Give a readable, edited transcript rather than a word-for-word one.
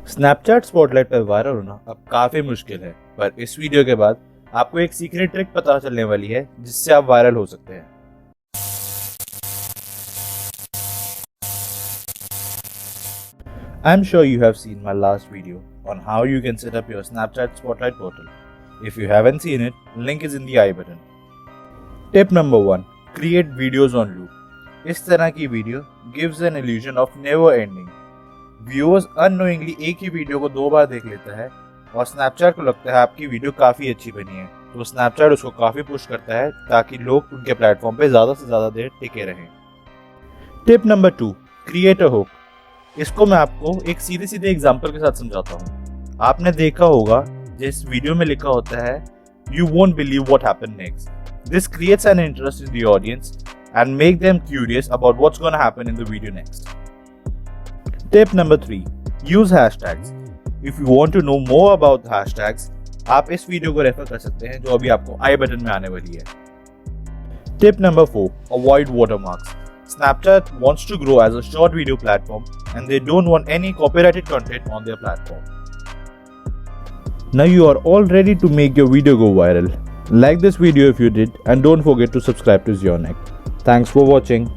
Snapchat spotlight पर viral होना अब काफी मुश्किल है, पर इस वीडियो के बाद आपको एक सीक्रेट ट्रिक पता चलने वाली है जिससे आप वायरल हो सकते हैं। I'm sure you have seen my last video on how you can set up your Snapchat Spotlight portal. If you haven't seen it, link is in the I button. Tip number 1. Create videos on loop. इस तरह की video gives an illusion of never ending. Viewers unknowingly एक ही video को 2 बार देख लेता है और Snapchat को लगता है आपकी वीडियो काफी अच्छी बनी है, तो Snapchat उसको काफी पुश करता है ताकि लोग उनके प्लेटफॉर्म पे ज्यादा से ज्यादा देर टिके रहें। Tip number 2. Create a hook. इसको मैं आपको एक सीधे सीधे एग्जांपल के साथ समझाता हूँ। आपने देखा होगा जिस वीडियो में लिखा होता है You won't believe what happened next. This creates an interest in the audience and make them curious about what's going to happen in the video next. Tip number 3. Use hashtags. If you want to know more about hashtags, आप इस video को refer कर सकते हैं जो अभी आपको आई button में आने वाली है। Tip number 4. Avoid watermarks. Snapchat wants to grow as a short video platform and they don't want any copyrighted content on their platform. Now you are all ready to make your video go viral. Like this video if you did and don't forget to subscribe to Zionic. Thanks for watching.